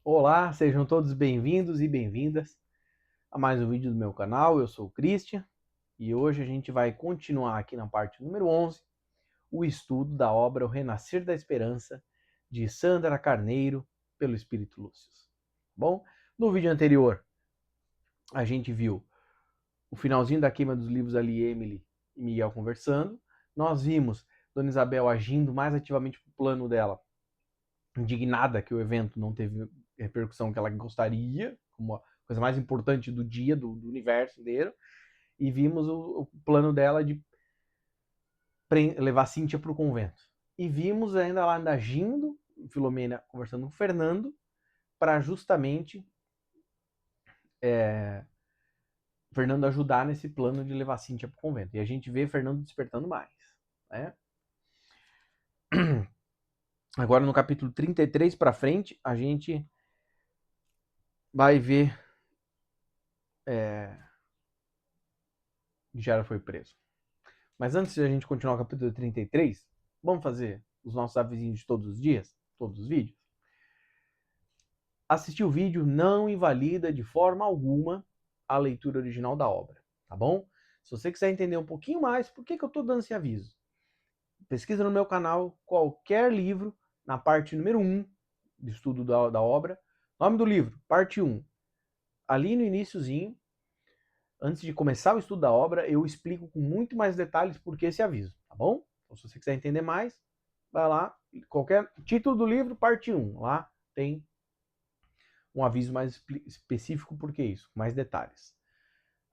Olá, sejam todos bem-vindos e bem-vindas a mais um vídeo do meu canal. Eu sou o Christian e hoje a gente vai continuar aqui na parte número 11 o estudo da obra O Renascer da Esperança de Sandra Carneiro pelo Espírito Lúcio. Bom, no vídeo anterior a gente viu o finalzinho da queima dos livros ali, Emily e Miguel conversando. Nós vimos Dona Isabel agindo mais ativamente para o plano dela, indignada que o evento não teve repercussão que ela gostaria, como a coisa mais importante do dia, do universo inteiro, e vimos o plano dela de levar Cíntia para o convento. E vimos ainda ela agindo, Filomena conversando com o Fernando, para justamente Fernando ajudar nesse plano de levar Cíntia para o convento. E a gente vê Fernando despertando mais. Né? Agora no capítulo 33 para frente, a gente vai ver Jara foi preso. Mas antes de a gente continuar o capítulo 33, vamos fazer os nossos avisinhos de todos os dias, todos os vídeos. Assistir o vídeo não invalida de forma alguma a leitura original da obra, tá bom? Se você quiser entender um pouquinho mais, por que eu estou dando esse aviso? Pesquisa no meu canal qualquer livro na parte número 1 do estudo da obra. Nome do livro, parte 1. Ali no iniciozinho, antes de começar o estudo da obra, eu explico com muito mais detalhes por que esse aviso, tá bom? Então, se você quiser entender mais, vai lá, qualquer título do livro, parte 1, lá tem um aviso mais específico por que isso, mais detalhes.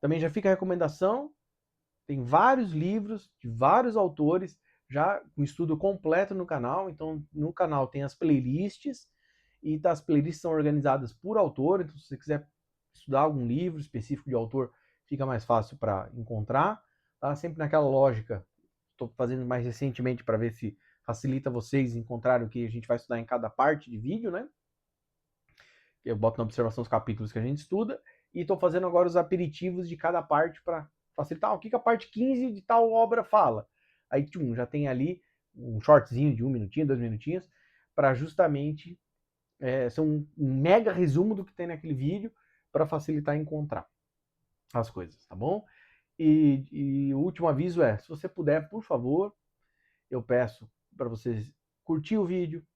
Também já fica a recomendação, tem vários livros de vários autores, já com estudo completo no canal, então no canal tem as playlists, e as playlists são organizadas por autor, então se você quiser estudar algum livro específico de autor, fica mais fácil para encontrar, tá? Sempre naquela lógica, estou fazendo mais recentemente para ver se facilita vocês encontrarem o que a gente vai estudar em cada parte de vídeo, né? Eu boto na observação os capítulos que a gente estuda, e estou fazendo agora os aperitivos de cada parte para facilitar. O que a parte 15 de tal obra fala? Aí já tem ali um shortzinho de 1 minutinho, 2 minutinhos, para justamente ser um mega resumo do que tem naquele vídeo, para facilitar encontrar as coisas, tá bom? E o último aviso é, se você puder, por favor, eu peço para vocês curtir o vídeo,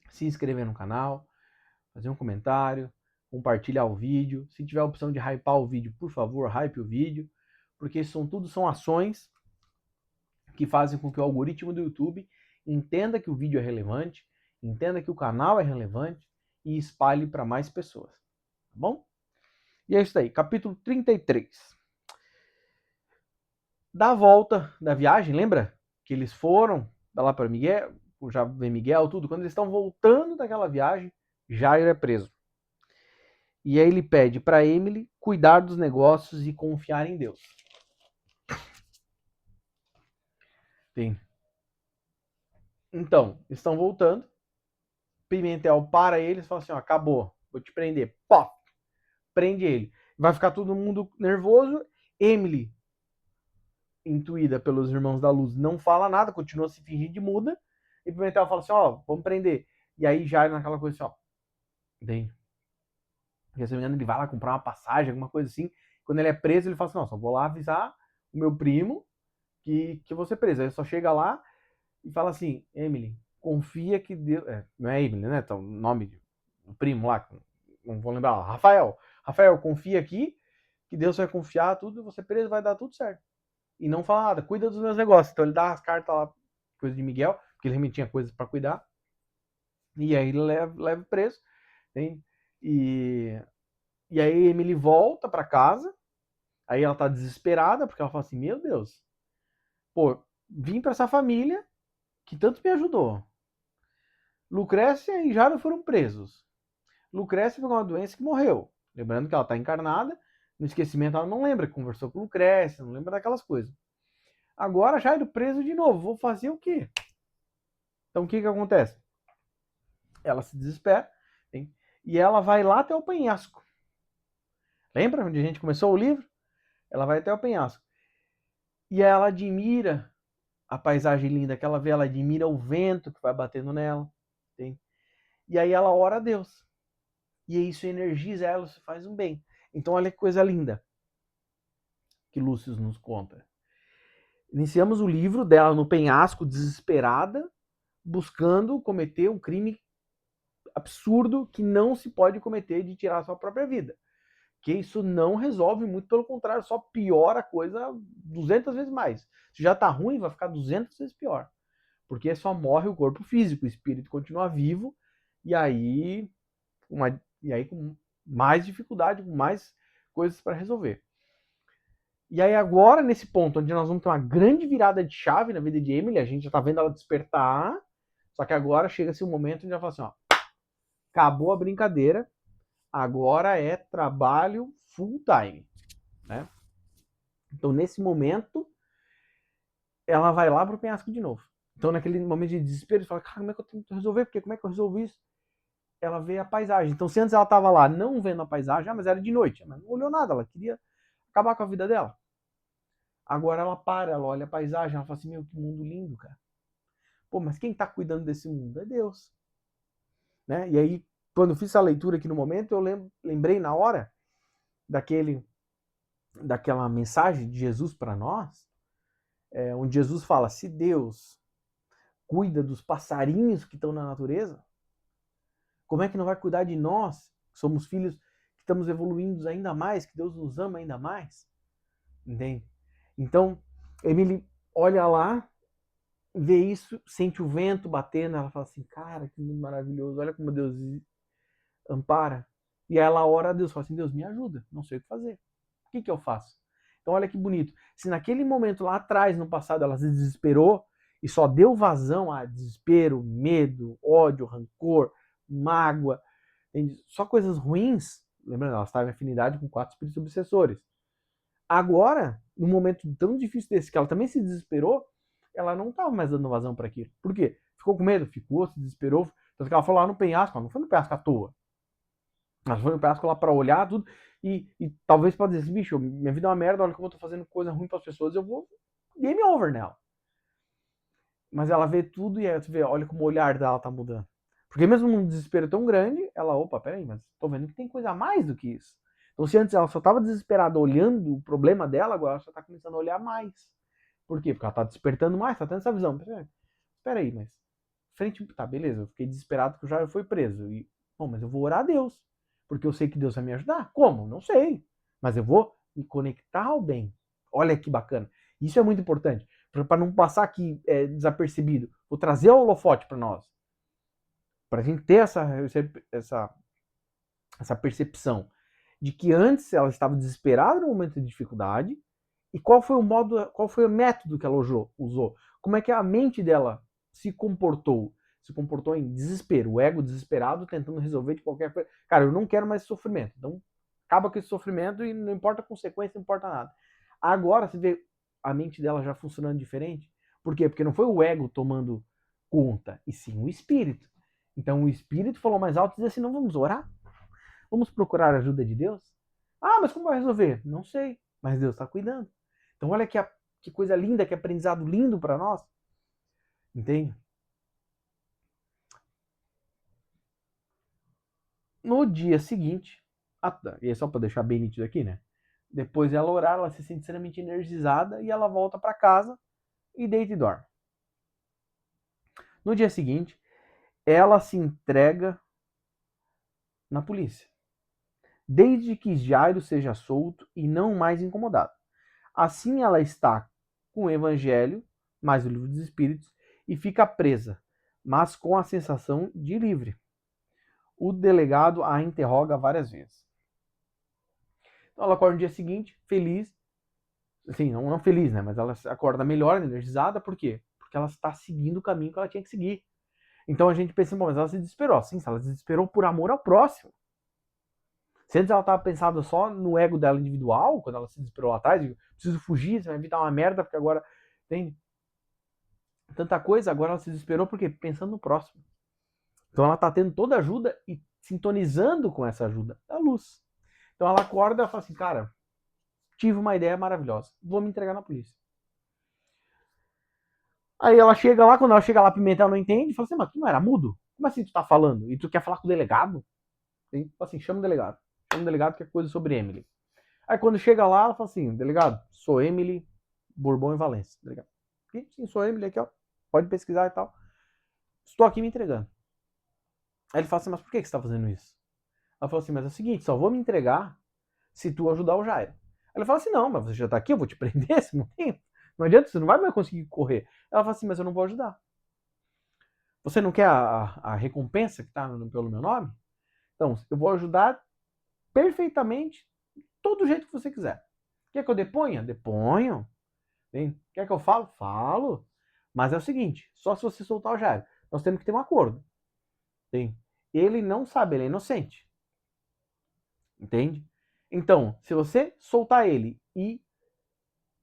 se inscrever no canal, fazer um comentário, compartilhar o vídeo. Se tiver a opção de hypar o vídeo, por favor, hype o vídeo, porque tudo são ações que fazem com que o algoritmo do YouTube entenda que o vídeo é relevante, entenda que o canal é relevante e espalhe para mais pessoas. Tá bom? E é isso aí, capítulo 33. Da volta da viagem, lembra? Que eles foram lá para Miguel, já vem Miguel, tudo. Quando eles estão voltando daquela viagem, Jairo é preso. E aí ele pede para Emily cuidar dos negócios e confiar em Deus. Sim. Então, estão voltando. Pimentel para eles e fala assim: ó, acabou, vou te prender. Pó, prende ele. Vai ficar todo mundo nervoso. Emily, intuída pelos irmãos da luz, não fala nada, continua se fingindo de muda. E Pimentel fala assim: ó, vamos prender. E aí já naquela coisa assim: ó, bem. Porque se não me engano, ele vai lá comprar uma passagem, alguma coisa assim. Quando ele é preso, ele fala assim: não, só vou lá avisar o meu primo que eu vou ser preso. Aí só chega lá e fala assim: Emily, confia que Deus. Não é Emily, né? Então, o nome do primo lá, não vou lembrar. Rafael. Rafael, confia aqui que Deus vai confiar tudo, você preso, vai dar tudo certo. E não fala nada, cuida dos meus negócios. Então ele dá as cartas lá, coisa de Miguel, porque ele realmente tinha coisas para cuidar. E aí ele leva preso. Hein? E, e aí Emily volta para casa. Aí ela tá desesperada, porque ela fala assim: meu Deus, pô, vim para essa família que tanto me ajudou. Lucrécia e Jaro foram presos. Lucrécia pegou uma doença que morreu. Lembrando que ela está encarnada, no esquecimento ela não lembra que conversou com Lucrécia, não lembra daquelas coisas. Agora Jairo preso de novo, vou fazer o quê? Então o que acontece? Ela se desespera, hein? E ela vai lá até o penhasco. Lembra onde a gente começou o livro? Ela vai até o penhasco. E ela admira a paisagem linda que ela vê, ela admira o vento que vai batendo nela. Hein? E aí ela ora a Deus. e isso energiza ela, isso faz um bem. Então olha que coisa linda que Lúcio nos conta. Iniciamos o livro dela no penhasco, desesperada, buscando cometer um crime absurdo que não se pode cometer, de tirar a sua própria vida. Que isso não resolve, muito pelo contrário, só piora a coisa 200 vezes mais. Se já tá ruim, vai ficar 200 vezes pior. Porque só morre o corpo físico, o espírito continua vivo, e aí, com mais dificuldade, com mais coisas para resolver. E aí agora, nesse ponto, onde nós vamos ter uma grande virada de chave na vida de Emily, a gente já tá vendo ela despertar, só que agora chega-se um momento onde ela fala assim, ó, acabou a brincadeira, agora é trabalho full time, né? Então, nesse momento, ela vai lá pro penhasco de novo. Então, naquele momento de desespero, ela fala, cara, como é que eu tenho que resolver? Porque como é que eu resolvo isso? Ela vê a paisagem. Então, se antes ela estava lá não vendo a paisagem, mas era de noite, mas não olhou nada, ela queria acabar com a vida dela. Agora ela para, ela olha a paisagem, ela fala assim, meu, que mundo lindo, cara. Pô, mas quem está cuidando desse mundo? É Deus. Né? E aí, quando eu fiz essa leitura aqui no momento, eu lembrei na hora daquela mensagem de Jesus para nós, onde Jesus fala, se Deus cuida dos passarinhos que estão na natureza, como é que não vai cuidar de nós, que somos filhos, que estamos evoluindo ainda mais, que Deus nos ama ainda mais? Entende? Então, Emily olha lá, vê isso, sente o vento batendo, ela fala assim, cara, que mundo maravilhoso, olha como Deus ampara. E aí ela ora a Deus, fala assim, Deus, me ajuda, não sei o que fazer. O que eu faço? Então olha que bonito. Se naquele momento lá atrás, no passado, ela se desesperou e só deu vazão a desespero, medo, ódio, rancor, mágoa, só coisas ruins, lembrando, ela estava em afinidade com 4 espíritos obsessores. Agora, num momento tão difícil desse, que ela também se desesperou, ela não estava mais dando vazão para aquilo. Por quê? Ficou com medo, ficou, se desesperou. Tanto que ela foi lá no penhasco, ela não foi no penhasco à toa. Ela foi no penhasco lá para olhar tudo e talvez pode dizer assim, bicho, minha vida é uma merda, olha como eu tô fazendo coisa ruim para as pessoas, eu vou game over nela. Mas ela vê tudo e aí você vê, olha como o olhar dela tá mudando. Porque mesmo num desespero tão grande, ela, opa, peraí, mas tô vendo que tem coisa a mais do que isso. Então se antes ela só tava desesperada olhando o problema dela, agora ela só tá começando a olhar mais. Por quê? Porque ela tá despertando mais, tá tendo essa visão. Peraí, mas frente, tá, beleza, eu fiquei desesperado porque eu já fui preso. E, bom, mas eu vou orar a Deus. Porque eu sei que Deus vai me ajudar. Como? Não sei. Mas eu vou me conectar ao bem. Olha que bacana. Isso é muito importante. Para não passar aqui desapercebido. Vou trazer o holofote para nós. Para a gente ter essa percepção de que antes ela estava desesperada no momento de dificuldade. E qual foi o método que ela usou? Como é que a mente dela se comportou? Se comportou em desespero, o ego desesperado tentando resolver de qualquer coisa. Cara, eu não quero mais esse sofrimento. Então, acaba com esse sofrimento e não importa a consequência, não importa nada. Agora, você vê a mente dela já funcionando diferente. Por quê? Porque não foi o ego tomando conta, e sim o espírito. Então, o espírito falou mais alto e disse assim, não vamos orar? Vamos procurar a ajuda de Deus? Ah, mas como vai resolver? Não sei, mas Deus está cuidando. Então olha que coisa linda, que aprendizado lindo para nós. Entende? No dia seguinte, e é só para deixar bem nítido aqui, né? Depois ela orar, ela se sente extremamente energizada e ela volta para casa e deita e dorme. No dia seguinte, ela se entrega na polícia, desde que Jairo seja solto e não mais incomodado. Assim ela está com o Evangelho, mais o Livro dos Espíritos, e fica presa, mas com a sensação de livre. O delegado a interroga várias vezes. Então ela acorda no dia seguinte, feliz, assim, não feliz, né? Mas ela acorda melhor, energizada, por quê? Porque ela está seguindo o caminho que ela tinha que seguir. Então a gente pensa, bom, mas ela se desesperou. Sim, ela se desesperou por amor ao próximo. Se antes ela estava pensando só no ego dela individual, quando ela se desesperou lá atrás, preciso fugir, você vai evitar uma merda, porque agora tem tanta coisa, agora ela se desesperou porque pensando no próximo. Então ela está tendo toda a ajuda e sintonizando com essa ajuda da luz. Então ela acorda e fala assim, cara, tive uma ideia maravilhosa, vou me entregar na polícia. Aí ela chega lá, quando ela chega lá, Pimentel não entende, fala assim, mas tu não era mudo? Como assim tu tá falando? E tu quer falar com o delegado? Fala assim, chama o delegado. Chama o delegado que é coisa sobre Emily. Aí quando chega lá, ela fala assim, delegado, sou Emily Bourbon e Valência. Delegado. Sim, sou Emily aqui, ó. Pode pesquisar e tal. Estou aqui me entregando. Aí ele fala assim, mas por que você está fazendo isso? Ela falou assim, mas é o seguinte, só vou me entregar se tu ajudar o Jairo. Aí ele fala assim, não, mas você já tá aqui, eu vou te prender, você não tem. Não adianta, você não vai mais conseguir correr. Ela fala assim, mas eu não vou ajudar. Você não quer a recompensa que tá pelo meu nome? Então, eu vou ajudar perfeitamente, todo jeito que você quiser. Quer que eu deponha? Deponho. Tem? Quer que eu falo? Falo. Mas é o seguinte, só se você soltar o Jairo. Nós temos que ter um acordo. Tem? Ele não sabe, ele é inocente. Entende? Então, se você soltar ele e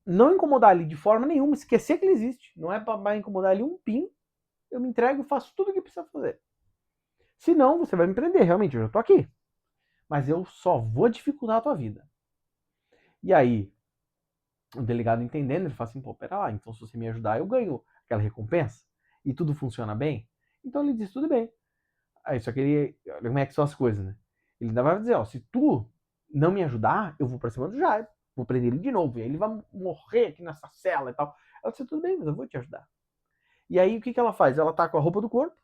não incomodar ele de forma nenhuma, esquecer que ele existe, não é para incomodar ele um pin, eu me entrego e faço tudo o que precisa fazer. Se não, você vai me prender, realmente, eu já tô aqui. Mas eu só vou dificultar a tua vida. E aí, o delegado entendendo, ele fala assim, pô, pera lá, então se você me ajudar, eu ganho aquela recompensa e tudo funciona bem. Então ele diz, tudo bem. Aí só que ele, olha como é que são as coisas, né? Ele ainda vai dizer, ó, se tu não me ajudar, eu vou pra cima do Jairo, vou prender ele de novo, e aí ele vai morrer aqui nessa cela e tal. Ela disse, tudo bem, mas eu vou te ajudar. E aí o que ela faz? Ela tá com a roupa do corpo,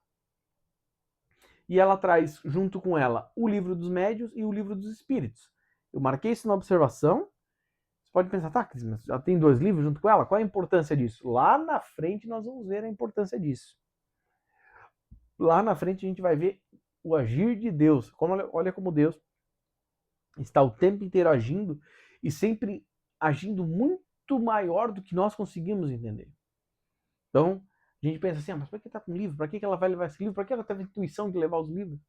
e ela traz junto com ela o livro dos médios e o livro dos espíritos. Eu marquei isso na observação. Você pode pensar, tá, mas ela tem 2 livros junto com ela? Qual é a importância disso? Lá na frente nós vamos ver a importância disso. Lá na frente a gente vai ver o agir de Deus. Olha como Deus está o tempo inteiro agindo e sempre agindo muito maior do que nós conseguimos entender. Então, a gente pensa assim, mas para que está com livro? Para que ela vai levar esse livro? Para que ela teve a intuição de levar os livros?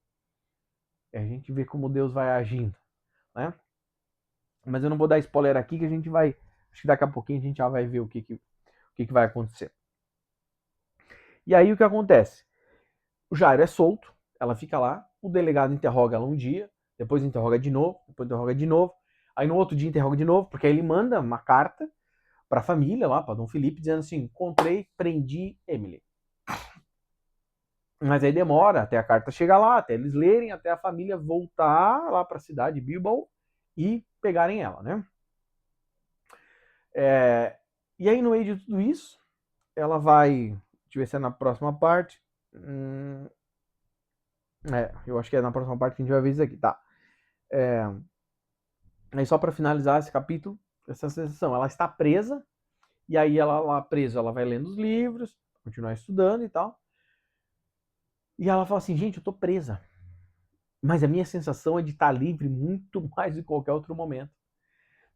A gente vê como Deus vai agindo, né? Mas eu não vou dar spoiler aqui, que a gente vai, acho que daqui a pouquinho a gente já vai ver o que vai acontecer. E aí o que acontece? O Jairo é solto, ela fica lá, o delegado interroga ela um dia, depois interroga de novo, depois interroga de novo, aí no outro dia interroga de novo, porque aí ele manda uma carta para a família lá, para Dom Felipe, dizendo assim, encontrei, prendi Emily. Mas aí demora até a carta chegar lá, até eles lerem, até a família voltar lá para a cidade de Bilbao e pegarem ela, né? E aí no meio de tudo isso, ela vai, deixa eu ver se é na próxima parte, eu acho que é na próxima parte que a gente vai ver isso aqui, tá? Aí só para finalizar esse capítulo, essa sensação, ela está presa, e aí ela lá presa, ela vai lendo os livros, continuar estudando e tal. E ela fala assim, gente, eu tô presa. Mas a minha sensação é de estar livre muito mais de qualquer outro momento.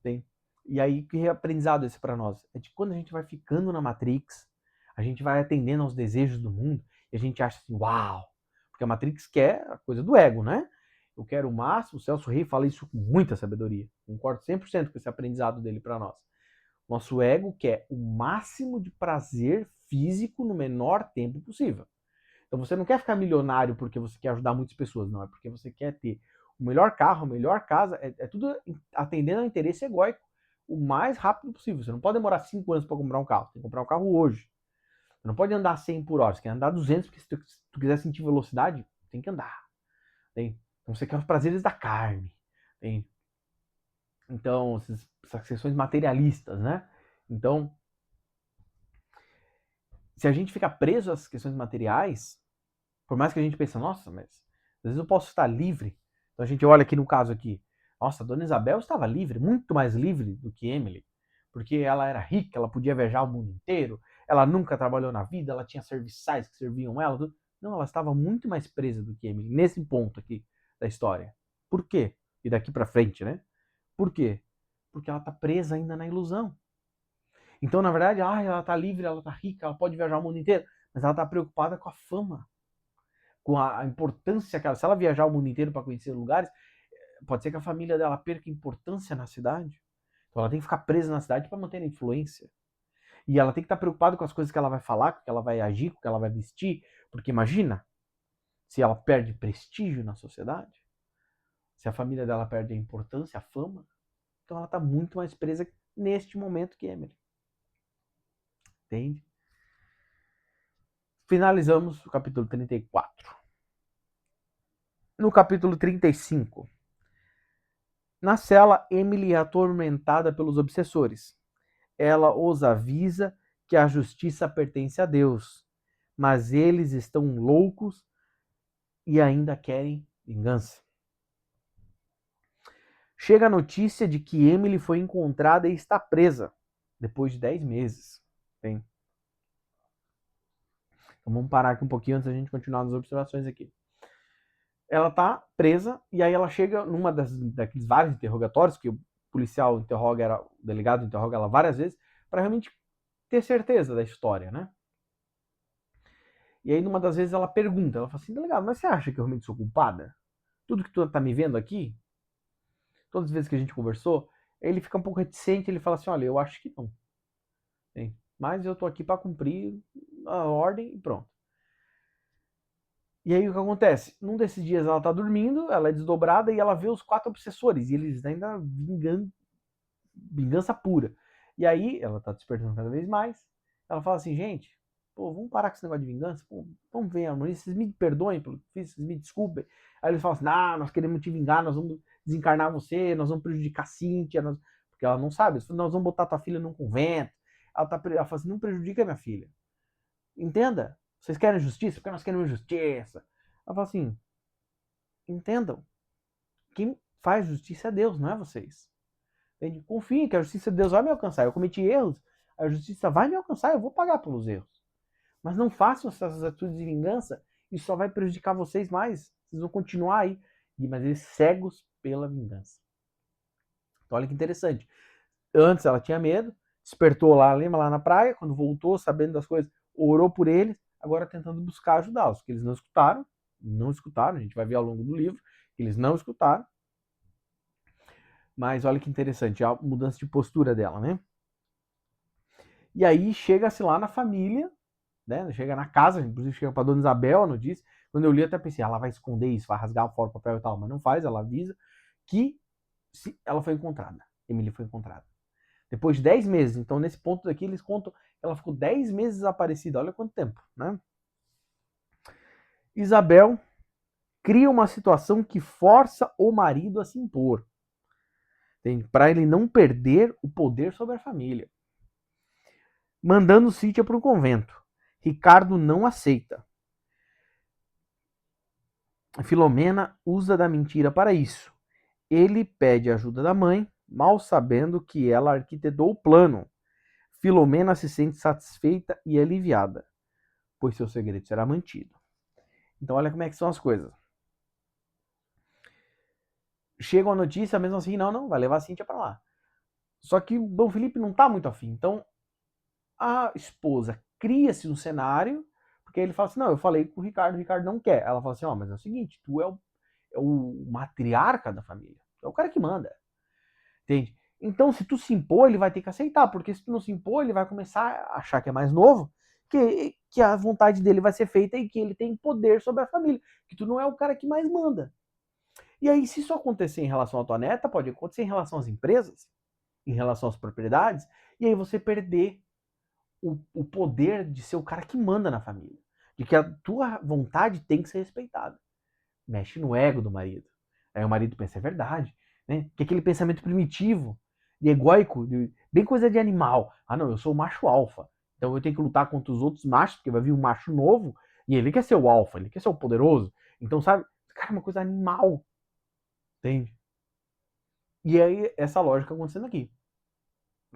Tem? E aí, que aprendizado esse para nós? É de quando a gente vai ficando na Matrix, a gente vai atendendo aos desejos do mundo, e a gente acha assim, uau! Porque a Matrix quer a coisa do ego, né? Eu quero o máximo, o Celso Rey fala isso com muita sabedoria. Concordo 100% com esse aprendizado dele para nós. Nosso ego quer o máximo de prazer físico no menor tempo possível. Então você não quer ficar milionário porque você quer ajudar muitas pessoas, não. É porque você quer ter o melhor carro, a melhor casa. É tudo atendendo ao interesse egóico o mais rápido possível. Você não pode demorar 5 anos para comprar um carro. Você tem que comprar um carro hoje. Você não pode andar 100 por hora. Você quer andar 200, porque se tu quiser sentir velocidade, tem que andar. Tem? Então você quer os prazeres da carne. Tem? Então, essas questões materialistas, né? Então, se a gente fica preso às questões materiais, por mais que a gente pense, nossa, mas às vezes eu posso estar livre. Então a gente olha aqui no caso aqui, nossa, a Dona Isabel estava livre, muito mais livre do que Emily, porque ela era rica, ela podia viajar o mundo inteiro, ela nunca trabalhou na vida, ela tinha serviçais que serviam ela. Tudo. Não, ela estava muito mais presa do que Emily, nesse ponto aqui da história. Por quê? E daqui para frente, né? Por quê? Porque ela está presa ainda na ilusão. Então, na verdade, ela está livre, ela está rica, ela pode viajar o mundo inteiro, mas ela está preocupada com a fama, com a importância que ela, se ela viajar o mundo inteiro para conhecer lugares, pode ser que a família dela perca importância na cidade. Então ela tem que ficar presa na cidade para manter a influência. E ela tem que estar preocupada com as coisas que ela vai falar, com que ela vai agir, com que ela vai vestir, porque imagina se ela perde prestígio na sociedade, se a família dela perde a importância, a fama, então ela está muito mais presa neste momento que Emily. Entende? Finalizamos o capítulo 34. No capítulo 35, na cela, Emily é atormentada pelos obsessores. Ela os avisa que a justiça pertence a Deus, mas eles estão loucos e ainda querem vingança. Chega a notícia de que Emily foi encontrada e está presa, depois de 10 meses. Bem, então vamos parar aqui um pouquinho antes da gente continuar nas observações aqui. Ela está presa e aí ela chega numa daqueles vários interrogatórios que o policial interroga, o delegado interroga ela várias vezes, para realmente ter certeza da história, né? E aí, numa das vezes, ela pergunta, ela fala assim, delegado, mas você acha que eu realmente sou culpada? Tudo que tu tá me vendo aqui, todas as vezes que a gente conversou, ele fica um pouco reticente, ele fala assim, olha, eu acho que não. Mas eu tô aqui para cumprir a ordem e pronto. E aí o que acontece? Num desses dias ela tá dormindo, ela é desdobrada e ela vê os 4 obsessores, e eles ainda vingança pura. E aí ela tá despertando cada vez mais, ela fala assim, gente, pô, vamos parar com esse negócio de vingança, pô, vamos ver, harmonia, vocês me perdoem pelo que fiz, vocês me desculpem. Aí eles falam assim, ah, nós queremos te vingar, nós vamos desencarnar você, nós vamos prejudicar a Cíntia, porque ela não sabe, nós vamos botar tua filha num convento. Ela fala assim, não prejudica minha filha. Entenda, vocês querem justiça? Porque nós queremos justiça. Ela fala assim, entendam, quem faz justiça é Deus, não é vocês. Entende? Confiem que a justiça de Deus vai me alcançar. Eu cometi erros, a justiça vai me alcançar, eu vou pagar pelos erros. Mas não façam essas atitudes de vingança, isso só vai prejudicar vocês mais. Vocês vão continuar aí, mas eles cegos pela vingança. Então olha que interessante. Antes ela tinha medo, despertou lá, lembra lá na praia, quando voltou, sabendo das coisas, orou por eles, agora tentando buscar ajudá-los, que eles não escutaram, a gente vai ver ao longo do livro, que eles não escutaram. Mas olha que interessante, a mudança de postura dela, né? E aí chega-se lá na família, né? Chega na casa, inclusive chega para Dona Isabel, não disse. Quando eu li, até pensei, ela vai esconder isso, vai rasgar fora o papel e tal, mas não faz, ela avisa que ela foi encontrada. Emily foi encontrada. Depois de 10 meses, então nesse ponto daqui eles contam que ela ficou 10 meses desaparecida, olha quanto tempo, né? Isabel cria uma situação que força o marido a se impor, para ele não perder o poder sobre a família. Mandando Cíntia para um convento. Ricardo não aceita. Filomena usa da mentira para isso. Ele pede ajuda da mãe, mal sabendo que ela arquitetou o plano. Filomena se sente satisfeita e aliviada, pois seu segredo será mantido. Então olha como é que são as coisas. Chega a notícia, mesmo assim, não, vai levar a Cíntia para lá. Só que o Dom Felipe não está muito afim. Então a esposa cria-se um cenário, porque ele fala assim, não, eu falei com o Ricardo não quer. Ela fala assim, mas é o seguinte, tu é o matriarca da família, tu é o cara que manda, entende? Então se tu se impor, ele vai ter que aceitar, porque se tu não se impor, ele vai começar a achar que é mais novo, que a vontade dele vai ser feita e que ele tem poder sobre a família, que tu não é o cara que mais manda. E aí, se isso acontecer em relação à tua neta, pode acontecer em relação às empresas, em relação às propriedades, e aí você perder o poder de ser o cara que manda na família. De que a tua vontade tem que ser respeitada. Mexe no ego do marido. Aí o marido pensa, é verdade. Né? Que aquele pensamento primitivo e egóico, bem coisa de animal. Ah, não, eu sou o macho alfa. Então eu tenho que lutar contra os outros machos, porque vai vir um macho novo e ele quer ser o alfa, ele quer ser o poderoso. Então, sabe, cara, é uma coisa animal. Entende? E aí, essa lógica acontecendo aqui.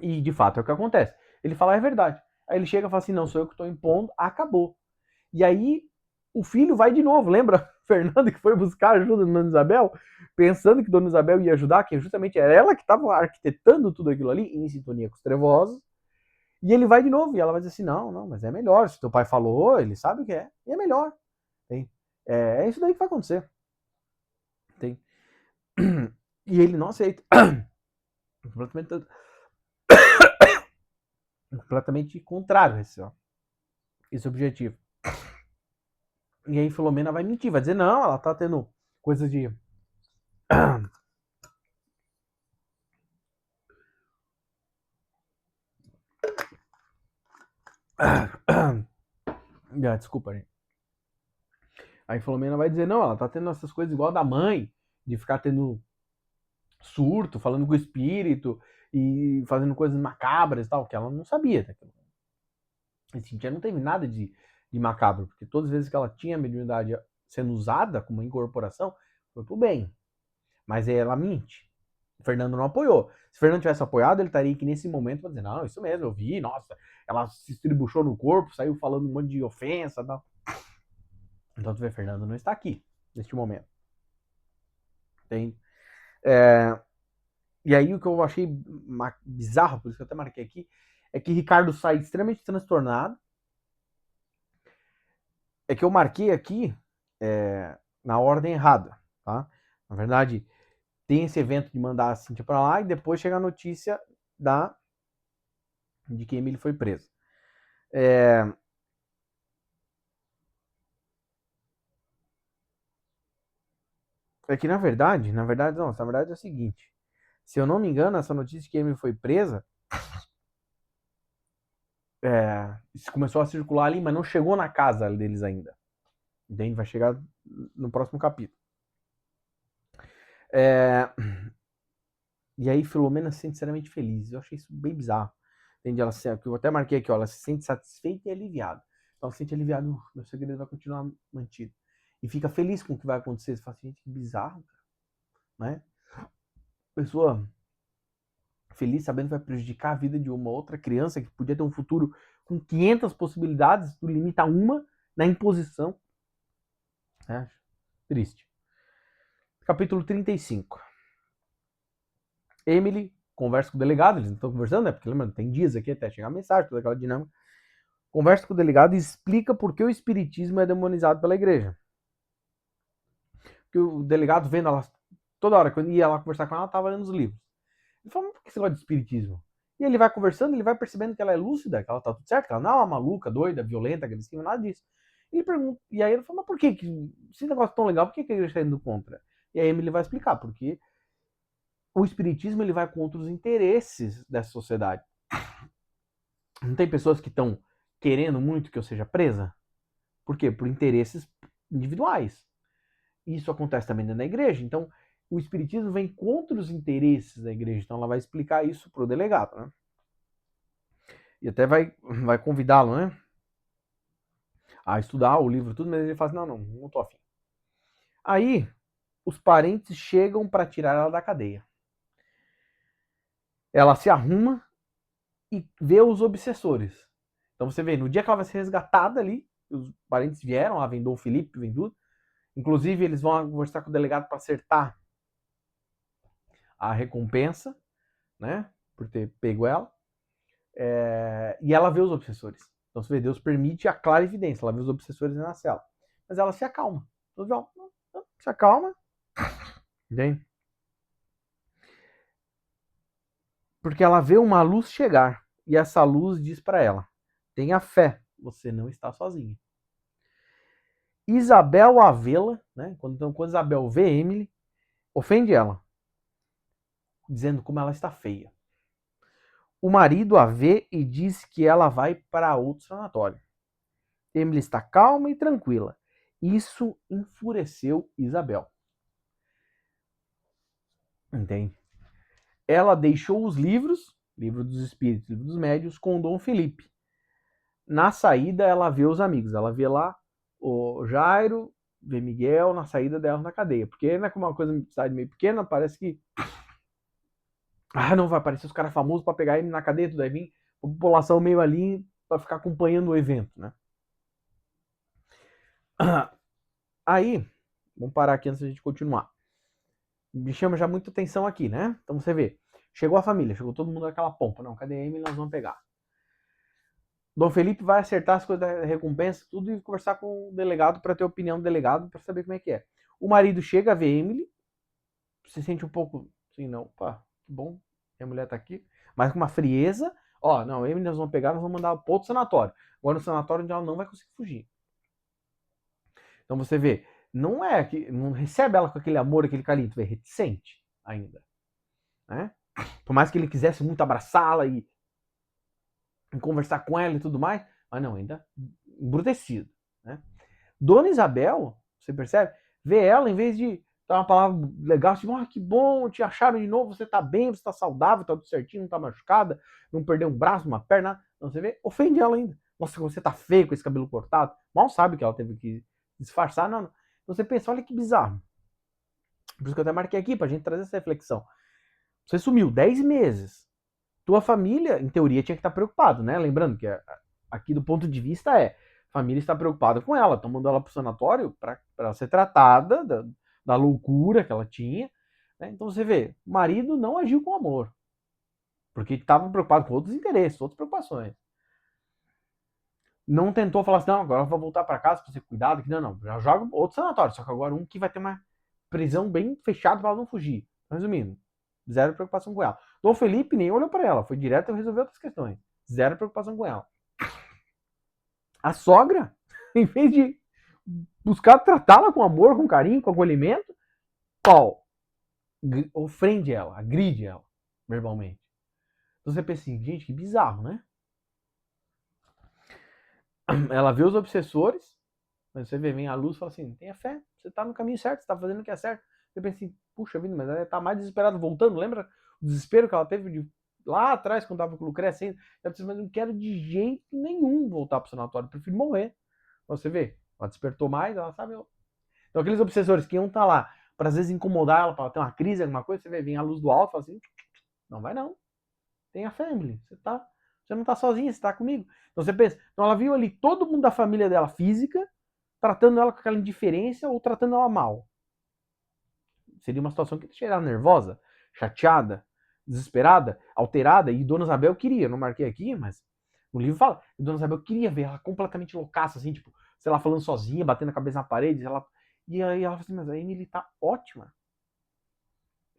E de fato é o que acontece. Ele fala, é verdade. Aí ele chega e fala assim: não, sou eu que estou impondo, acabou. E aí o filho vai de novo, lembra? Fernando que foi buscar ajuda da Dona Isabel, pensando que Dona Isabel ia ajudar, que justamente era ela que estava arquitetando tudo aquilo ali, em sintonia com os trevosos. E ele vai de novo, e ela vai dizer assim: não, mas é melhor. Se teu pai falou, ele sabe o que é, e é melhor. Tem. É isso daí que vai acontecer. Tem. E ele não aceita. completamente, completamente contrário a esse objetivo. E aí Filomena vai mentir, vai dizer, não, ela tá tendo coisas de. Desculpa, gente. Aí Filomena vai dizer, não, ela tá tendo essas coisas igual a da mãe, de ficar tendo surto, falando com o espírito e fazendo coisas macabras e tal, que ela não sabia daquilo. E Cíntia não teve nada de macabro, porque todas as vezes que ela tinha a mediunidade sendo usada como incorporação, foi pro bem. Mas aí ela mente. O Fernando não apoiou. Se o Fernando tivesse apoiado, ele estaria aqui nesse momento pra dizer, não, isso mesmo, eu vi, nossa, ela se estribuchou no corpo, saiu falando um monte de ofensa e tal. Então tu vê, Fernando não está aqui, neste momento. Tem. E aí o que eu achei bizarro, por isso que eu até marquei aqui, é que Ricardo sai extremamente transtornado. É que eu marquei aqui na ordem errada, tá? Na verdade, tem esse evento de mandar a Cíntia pra lá e depois chega a notícia de que Emily foi presa. É que na verdade é o seguinte. Se eu não me engano, essa notícia de que Emily foi presa isso começou a circular ali, mas não chegou na casa deles ainda. Daí vai chegar no próximo capítulo. E aí Filomena se sente sinceramente feliz. Eu achei isso bem bizarro. Entende? Eu até marquei aqui, ó, ela se sente satisfeita e aliviada. Então ela se sente aliviada, meu segredo vai continuar mantido. E fica feliz com o que vai acontecer. Você fala assim, gente, que bizarro, cara. Né? Pessoa feliz sabendo que vai prejudicar a vida de uma outra criança que podia ter um futuro com 500 possibilidades, tu limita uma na imposição. Triste. Capítulo 35. Emily conversa com o delegado, eles não estão conversando, né? Porque lembra, tem dias aqui até chegar a mensagem, toda aquela dinâmica. Conversa com o delegado e explica por que o espiritismo é demonizado pela igreja. Porque o delegado vendo ela, toda hora, quando ia lá conversar com ela, ela estava lendo os livros. Ele falou, mas por que você gosta de espiritismo? E ele vai conversando, ele vai percebendo que ela é lúcida, que ela tá tudo certo, que ela não é uma maluca, doida, violenta, agressiva, nada disso. Ele pergunta, e aí ele fala, mas por que esse negócio tão legal, por que a igreja está indo contra? E aí ele vai explicar, porque o espiritismo ele vai contra os interesses dessa sociedade. Não tem pessoas que estão querendo muito que eu seja presa? Por quê? Por interesses individuais. Isso acontece também dentro da igreja. Então, o espiritismo vem contra os interesses da igreja. Então, ela vai explicar isso para o delegado, né? E até vai convidá-lo, né? A estudar o livro, tudo, mas ele fala assim, não tô afim. Aí, os parentes chegam para tirar ela da cadeia. Ela se arruma e vê os obsessores. Então você vê, no dia que ela vai ser resgatada ali, os parentes vieram, lá vem Dom Felipe, vem tudo. Inclusive, eles vão conversar com o delegado para acertar a recompensa, né? Por ter pego ela. E ela vê os obsessores. Então você vê, Deus permite a clara evidência. Ela vê os obsessores na cela. Mas ela se acalma. Se acalma. Entende? Porque ela vê uma luz chegar. E essa luz diz para ela: tenha fé, você não está sozinha. Isabel a vê-la, né? Quando Isabel vê Emily, ofende ela, dizendo como ela está feia. O marido a vê e diz que ela vai para outro sanatório. Emily está calma e tranquila. Isso enfureceu Isabel. Entende? Ela deixou os livros, livro dos espíritos, livro dos médios, com Dom Felipe. Na saída, ela vê os amigos. Ela vê lá o Jairo, vê Miguel na saída dela na cadeia. Porque não é como uma coisa de cidade meio pequena, parece que não vai aparecer os caras famosos para pegar ele na cadeia, tudo aí vir a população meio ali para ficar acompanhando o evento, né? Aí, vamos parar aqui antes de a gente continuar. Me chama já muita atenção aqui, né? Então você vê, chegou a família, chegou todo mundo naquela pompa. Não, cadê a Emily? Nós vamos pegar. Dom Felipe vai acertar as coisas da recompensa, tudo, e conversar com o delegado para ter a opinião do delegado, para saber como é que é. O marido chega a ver Emily, se sente um pouco assim, não, pá, que bom, a mulher tá aqui, mas com uma frieza. Ó, não, Emily nós vamos pegar, nós vamos mandar para outro sanatório. Agora no sanatório onde ela não vai conseguir fugir. Então você vê, não é que não recebe ela com aquele amor, aquele carinho, tu é reticente ainda, né? Por mais que ele quisesse muito abraçá-la e conversar com ela e tudo mais, mas não, ainda embrutecido, né? Dona Isabel Você percebe? Vê ela, em vez de dar uma palavra legal, assim, que bom, te acharam de novo, você tá bem, você tá saudável, tá tudo certinho, não tá machucada, não perdeu um braço, uma perna, não, você vê, ofende ela ainda. Nossa, você tá feio com esse cabelo cortado. Mal sabe que ela teve que disfarçar, não. Você pensa, olha que bizarro. Por isso que eu até marquei aqui, pra gente trazer essa reflexão. Você sumiu 10 meses. Tua família, em teoria, tinha que estar preocupado, né? Lembrando que aqui do ponto de vista a família está preocupada com ela, estão mandando ela pro sanatório para ser tratada da loucura que ela tinha. Né? Então você vê, o marido não agiu com amor, porque estava preocupado com outros interesses, outras preocupações. Não tentou falar assim, não, agora eu vou voltar para casa para ser cuidado, que não, já joga outro sanatório, só que agora um que vai ter uma prisão bem fechada para ela não fugir. Resumindo, zero preocupação com ela. Dom Felipe nem olhou para ela, foi direto e resolveu outras questões. Zero preocupação com ela. A sogra, em vez de buscar tratá-la com amor, com carinho, com acolhimento, pau, ofende ela, agride ela, verbalmente. Então você pensa assim, gente, que bizarro, né? Ela vê os obsessores, mas você vê, vem a luz e fala assim, tenha fé, você tá no caminho certo, você tá fazendo o que é certo. Você pensa assim, puxa vida, mas ela tá mais desesperada voltando, lembra o desespero que ela teve lá atrás, quando tava com o Lucrécia ainda? Ela disse, mas não quero de jeito nenhum voltar pro sanatório, prefiro morrer. Você vê, ela despertou mais, ela sabe. Então aqueles obsessores que iam estar lá para às vezes incomodar ela, para ter uma crise, alguma coisa, você vê, vem a luz do alto e fala assim, não vai não, tenha fé, Emily, você não tá sozinha, você tá comigo. Então você pensa, então ela viu ali todo mundo da família dela física, tratando ela com aquela indiferença ou tratando ela mal. Seria uma situação que deixaria ela nervosa, chateada, desesperada, alterada, e Dona Isabel queria, não marquei aqui, mas no livro fala, Dona Isabel queria ver ela completamente loucaça, assim, tipo, sei lá, falando sozinha, batendo a cabeça na parede, e aí ela fala assim, mas a Emily tá ótima.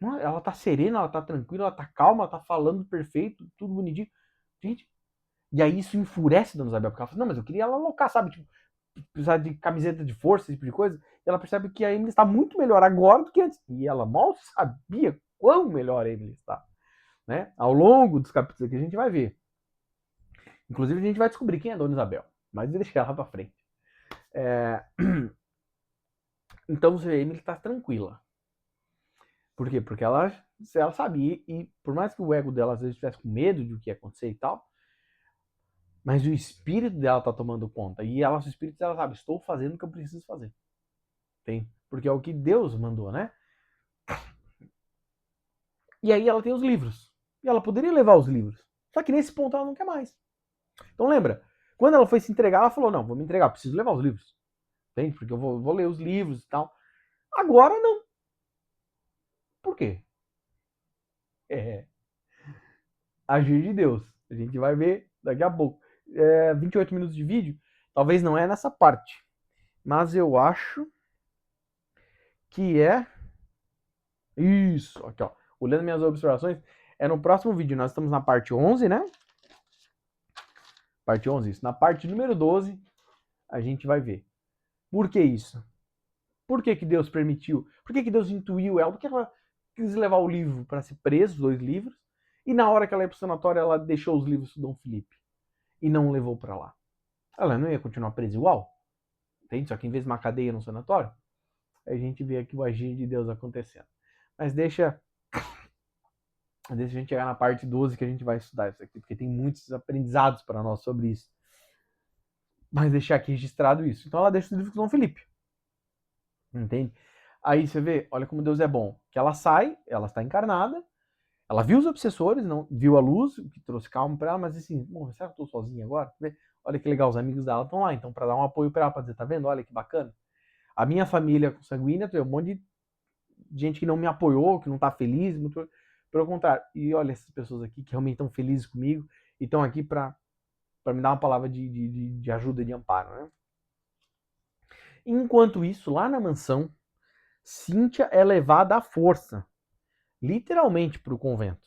Ela tá serena, ela tá tranquila, ela tá calma, ela tá falando perfeito, tudo bonitinho. Gente, e aí isso enfurece a Dona Isabel, porque ela fala, não, mas eu queria ela loucar, sabe? Tipo, precisar de camiseta de força, esse tipo de coisa. E ela percebe que a Emily está muito melhor agora do que antes. E ela mal sabia quão melhor a Emily está. Né? Ao longo dos capítulos aqui a gente vai ver. Inclusive a gente vai descobrir quem é a Dona Isabel. Mas deixar ela pra frente. Então você vê, a Emily está tranquila. Por quê? Porque ela sabia, e por mais que o ego dela às vezes estivesse com medo de o que ia acontecer e tal, mas o espírito dela tá tomando conta. E ela, o espírito dela sabe, estou fazendo o que eu preciso fazer. Tem. Porque é o que Deus mandou, né? E aí ela tem os livros. E ela poderia levar os livros. Só que nesse ponto ela não quer mais. Então lembra, quando ela foi se entregar, ela falou, não, vou me entregar, preciso levar os livros. Entende? Porque eu vou ler os livros e tal. Agora não. Por quê? É agir de Deus. A gente vai ver daqui a pouco. 28 minutos de vídeo, talvez não é nessa parte. Mas eu acho que é isso. Aqui, ó. Olhando minhas observações, é no próximo vídeo. Nós estamos na parte 11, né? Parte 11, isso. Na parte número 12, a gente vai ver. Por que isso? Por que Deus permitiu? Por que Deus intuiu ela? Por que ela quis levar o livro para ser preso, os 2 livros? E na hora que ela ia pro sanatório, ela deixou os livros do Dom Felipe e não levou para lá. Ela não ia continuar presa igual? Entende? Só que em vez de uma cadeia no sanatório, a gente vê aqui o agir de Deus acontecendo. Mas deixa a gente chegar na parte 12 que a gente vai estudar isso aqui, porque tem muitos aprendizados para nós sobre isso. Mas deixar aqui registrado isso. Então ela deixa os livros com o Dom Felipe. Entende? Aí você vê, olha como Deus é bom. Que ela sai, ela está encarnada, ela viu os obsessores, não viu a luz, que trouxe calma para ela, mas assim, será que eu estou sozinha agora? Olha que legal, os amigos dela estão lá, então para dar um apoio para ela, para dizer, tá vendo? Olha que bacana. A minha família consanguínea tem um monte de gente que não me apoiou, que não está feliz, muito pelo contrário. E olha essas pessoas aqui que realmente estão felizes comigo e estão aqui para me dar uma palavra de ajuda e de amparo, né? Enquanto isso, lá na mansão, Cíntia é levada à força, literalmente, para o convento.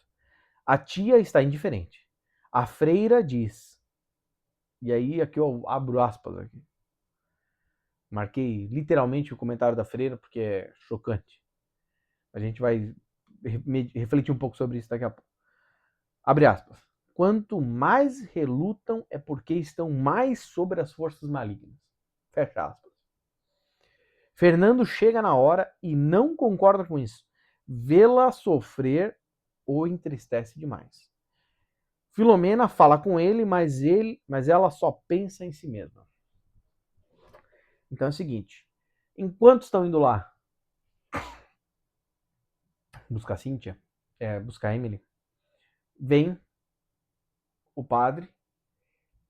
A tia está indiferente. A freira diz, e aí aqui eu abro aspas aqui. Marquei literalmente o comentário da freira porque é chocante. A gente vai refletir um pouco sobre isso daqui a pouco. Abre aspas. Quanto mais relutam é porque estão mais sobre as forças malignas. Fecha aspas. Fernando chega na hora e não concorda com isso. Vê-la sofrer o entristece demais. Filomena fala com ele, mas ela só pensa em si mesma. Então é o seguinte, enquanto estão indo lá buscar Cíntia, buscar Emily, vem o padre,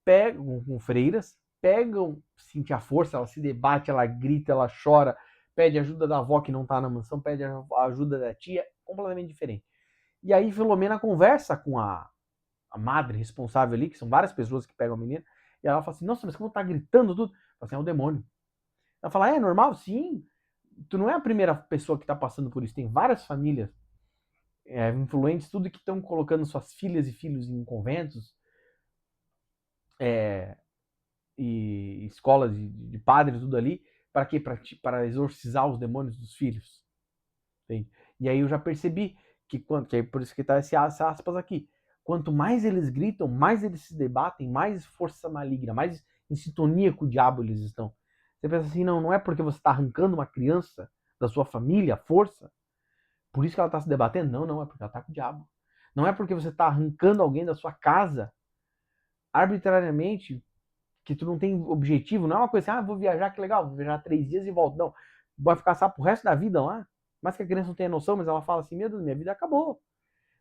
pegam com freiras, pegam Cíntia à força, ela se debate, ela grita, ela chora, pede ajuda da avó que não tá na mansão, pede a ajuda da tia, completamente diferente. E aí Filomena conversa com a madre responsável ali, que são várias pessoas que pegam a menina, e ela fala assim, nossa, mas como tá gritando tudo? Fala assim, é o demônio. Ela fala, é normal? Sim. Tu não é a primeira pessoa que tá passando por isso, tem várias famílias influentes, tudo que estão colocando suas filhas e filhos em conventos, e escolas de padres, tudo ali, para quê? Para exorcizar os demônios dos filhos. Entende? E aí eu já percebi que é por isso que tá esse aspas aqui. Quanto mais eles gritam, mais eles se debatem, mais força maligna, mais em sintonia com o diabo eles estão. Você pensa assim, não é porque você está arrancando uma criança da sua família, força, por isso que ela está se debatendo. Não, é porque ela está com o diabo. Não é porque você está arrancando alguém da sua casa arbitrariamente, que tu não tem objetivo, não é uma coisa assim, vou viajar, que legal, vou viajar 3 dias e volto. Não, vai ficar sabe pro resto da vida lá. Mas que a criança não tenha noção, mas ela fala assim, meu Deus, minha vida acabou.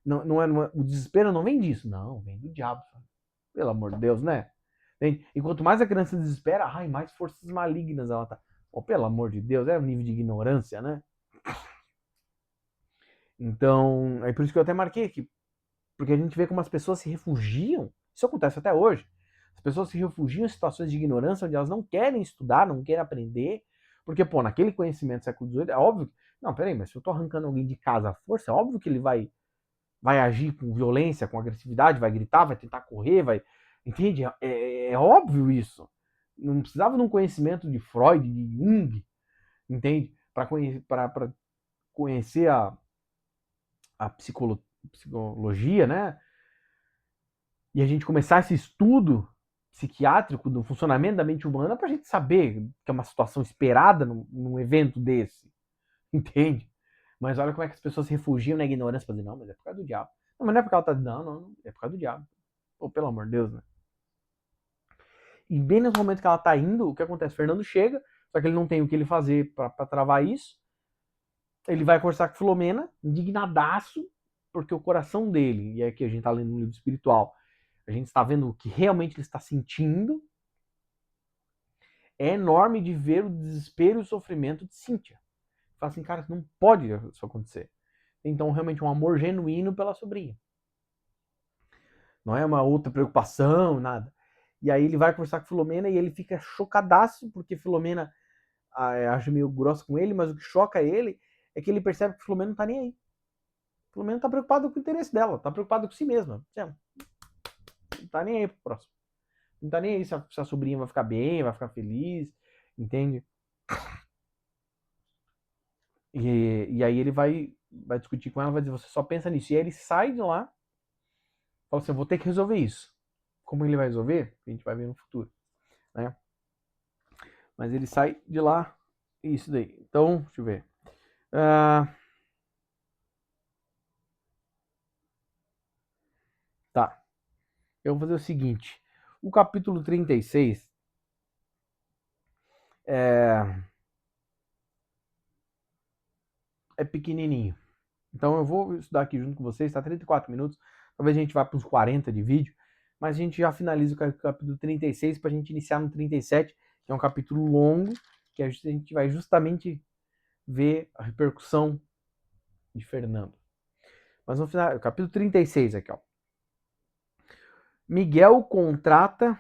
Não é, o desespero não vem disso, não, vem do diabo. Pelo amor de Deus, né? E quanto mais a criança desespera, mais forças malignas ela tá. Oh, pelo amor de Deus, é um nível de ignorância, né? Então, é por isso que eu até marquei aqui. Porque a gente vê como as pessoas se refugiam. Isso acontece até hoje. As pessoas se refugiam em situações de ignorância onde elas não querem estudar, não querem aprender. Porque, naquele conhecimento do século XVIII, é óbvio. Não, peraí, mas se eu tô arrancando alguém de casa à força, é óbvio que ele vai agir com violência, com agressividade, vai gritar, vai tentar correr, vai. Entende? É óbvio isso. Não precisava de um conhecimento de Freud, de Jung, entende? Para conhecer a psicologia, né? E a gente começar esse estudo psiquiátrico do funcionamento da mente humana para a gente saber que é uma situação esperada num evento desse, entende? Mas olha como é que as pessoas se refugiam na ignorância para dizer, não, mas é por causa do diabo. Não, mas não é porque ela tá dizendo, não, é por causa do diabo. Pô, pelo amor de Deus, né? E bem nesse momento que ela tá indo, o que acontece? O Fernando chega, só que ele não tem o que ele fazer para travar isso. Ele vai conversar com Filomena, indignadaço, porque o coração dele, e é que a gente tá lendo no livro espiritual, a gente está vendo o que realmente ele está sentindo, é enorme de ver o desespero e o sofrimento de Cíntia. Fala assim, cara, não pode isso acontecer. Então, realmente, um amor genuíno pela sobrinha. Não é uma outra preocupação, nada. E aí ele vai conversar com Filomena e ele fica chocadaço, porque Filomena acha meio grossa com ele, mas o que choca ele é que ele percebe que Filomena não tá nem aí. Filomena tá preocupada com o interesse dela, tá preocupada com si mesma. Não tá nem aí pro próximo. Não tá nem aí se a sobrinha vai ficar bem, vai ficar feliz, entende? E aí ele vai discutir com ela, vai dizer, você só pensa nisso. E aí ele sai de lá, fala assim, eu vou ter que resolver isso. Como ele vai resolver? A gente vai ver no futuro, né? Mas ele sai de lá, isso daí. Então, deixa eu ver. Tá. Eu vou fazer o seguinte. O capítulo 36 é pequenininho. Então eu vou estudar aqui junto com vocês, está 34 minutos. Talvez a gente vá para uns 40 de vídeo, mas a gente já finaliza o capítulo 36 para a gente iniciar no 37, que é um capítulo longo, que a gente vai justamente ver a repercussão de Fernando. Mas no final, o capítulo 36 aqui, ó. Miguel contrata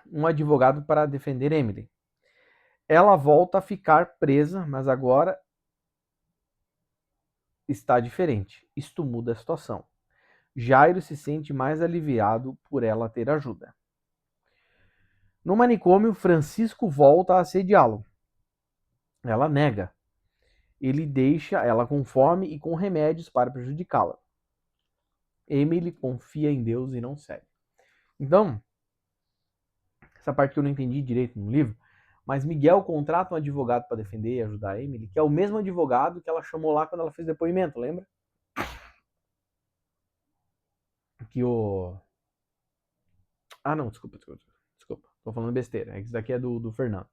um advogado para defender Emily. Ela volta a ficar presa, mas agora está diferente. Isto muda a situação. Jairo se sente mais aliviado por ela ter ajuda. No manicômio, Francisco volta a assediá-lo. Ela nega. Ele deixa ela com fome e com remédios para prejudicá-la. Emily confia em Deus e não segue. Então, essa parte que eu não entendi direito no livro, Mas Miguel contrata um advogado para defender e ajudar a Emily, que é o mesmo advogado que ela chamou lá quando ela fez depoimento, lembra? Que o... Ah, não, desculpa. Tô falando besteira. Isso daqui é do Fernando.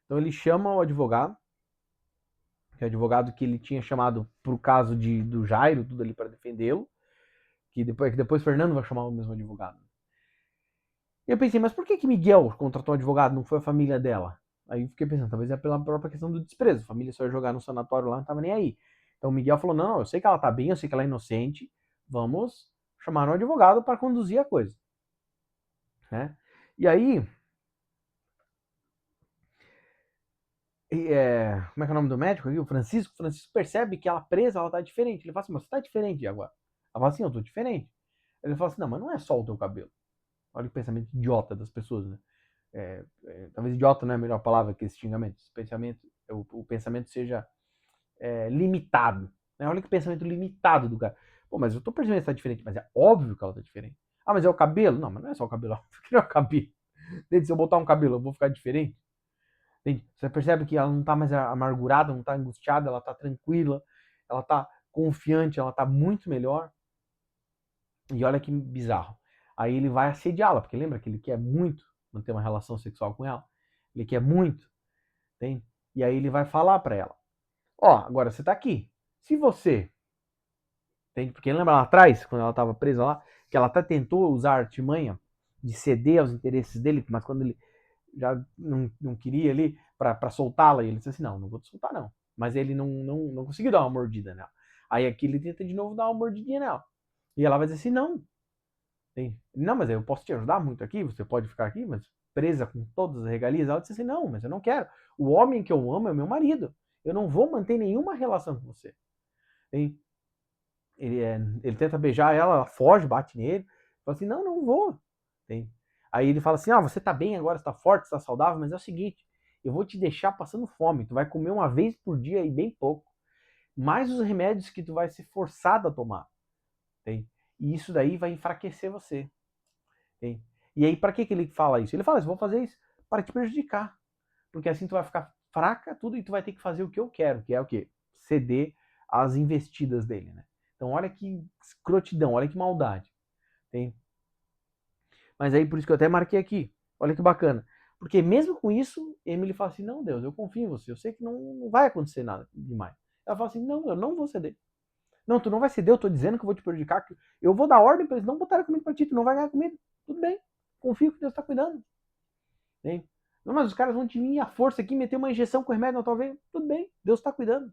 Então ele chama o advogado, que é o advogado que ele tinha chamado pro caso do Jairo, tudo ali para defendê-lo, que depois Fernando vai chamar o mesmo advogado. E eu pensei, mas por que Miguel contratou um advogado, não foi a família dela? Aí eu fiquei pensando, talvez é pela própria questão do desprezo. A família só ia jogar no sanatório lá, não tava nem aí. Então o Miguel falou, não, eu sei que ela tá bem, eu sei que ela é inocente, vamos chamar um advogado para conduzir a coisa. Né? E aí, como é que é o nome do médico aqui? O Francisco percebe que ela presa, ela tá diferente. Ele fala assim, mas você tá diferente agora. Ela fala assim, eu tô diferente. Ele fala assim, não, mas não é só o teu cabelo. Olha o pensamento idiota das pessoas, né? Talvez idiota não é a melhor palavra que esse xingamento. Esse pensamento, o pensamento seja limitado. Né? Olha que pensamento limitado do cara. Pô, mas eu tô percebendo que tá diferente, mas é óbvio que ela tá diferente. Ah, mas é o cabelo? Não, mas não é só o cabelo. Não é o cabelo. Se eu botar um cabelo, eu vou ficar diferente? Entende? Você percebe que ela não tá mais amargurada, não tá angustiada, ela tá tranquila, ela tá confiante, ela tá muito melhor. E olha que bizarro. Aí ele vai assediá-la, porque lembra que ele quer muito manter uma relação sexual com ela. Ele quer muito, entende? E aí ele vai falar para ela: ó, agora você tá aqui. Se você, entende? Porque lembra lá atrás, quando ela tava presa lá, que ela até tentou usar a artimanha de ceder aos interesses dele, mas quando ele já não queria ali para soltá-la, e ele disse assim: não vou te soltar não. Mas ele não conseguiu dar uma mordida nela. Aí aqui ele tenta de novo dar uma mordidinha nela. E ela vai dizer assim: não, não, mas eu posso te ajudar muito aqui, você pode ficar aqui, mas presa com todas as regalias. Ela disse assim, não, mas eu não quero. O homem que eu amo é meu marido. Eu não vou manter nenhuma relação com você. Ele, ele tenta beijar ela, ela foge, bate nele. Fala assim, não vou. Aí ele fala assim, você tá bem agora, você tá forte, você tá saudável, mas é o seguinte, eu vou te deixar passando fome. Tu vai comer uma vez por dia e bem pouco. Mais os remédios que tu vai ser forçado a tomar. E isso daí vai enfraquecer você. E aí, para que ele fala isso? Ele fala, vou fazer isso para te prejudicar. Porque assim tu vai ficar fraca, tudo, e tu vai ter que fazer o que eu quero, que é o quê? Ceder às investidas dele, né? Então, olha que escrotidão, olha que maldade. Tem? Mas aí, por isso que eu até marquei aqui. Olha que bacana. Porque mesmo com isso, Emily fala assim, não, Deus, eu confio em você, eu sei que não vai acontecer nada demais. Ela fala assim, não, eu não vou ceder. Não, tu não vai ceder, eu tô dizendo que eu vou te prejudicar, que eu vou dar ordem para eles não botarem comida pra ti, tu não vai ganhar comida. Tudo bem, confio que Deus tá cuidando. Né? Não, mas os caras vão te vir à força aqui, meter uma injeção com remédio na tua veia. Tudo bem, Deus tá cuidando.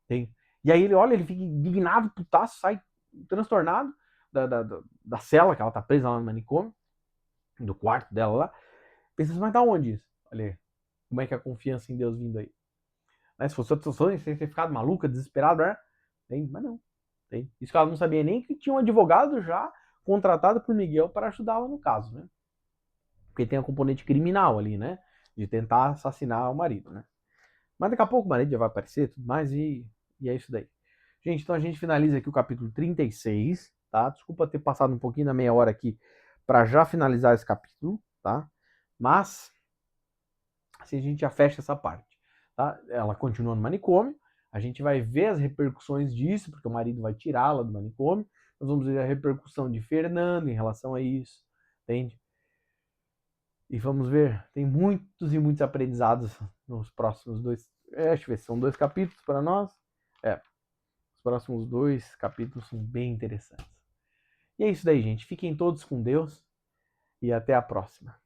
Tem. E aí ele olha, ele fica indignado, putaço, sai transtornado da cela, que ela tá presa lá no manicômio, do quarto dela lá. Pensa assim, mas da onde isso? Olha aí, como é que é a confiança em Deus vindo aí? Né? Se fosse outra pessoa, você ter ficado maluca, desesperado, né? Tem, mas não. Tem. Isso que ela não sabia nem que tinha um advogado já contratado por Miguel para ajudá-la no caso, né? Porque tem a componente criminal ali, né? De tentar assassinar o marido, né? Mas daqui a pouco o marido já vai aparecer tudo mais e é isso daí. Gente, então a gente finaliza aqui o capítulo 36, tá? Desculpa ter passado um pouquinho da meia hora aqui para já finalizar esse capítulo, tá? Mas assim a gente já fecha essa parte, tá? Ela continua no manicômio, a gente vai ver as repercussões disso, porque o marido vai tirá-la do manicômio, nós vamos ver a repercussão de Fernando em relação a isso, entende? E vamos ver, tem muitos e muitos aprendizados nos próximos dois. Deixa eu ver, são 2 capítulos para nós. Os próximos 2 capítulos são bem interessantes. E é isso daí, gente. Fiquem todos com Deus e até a próxima.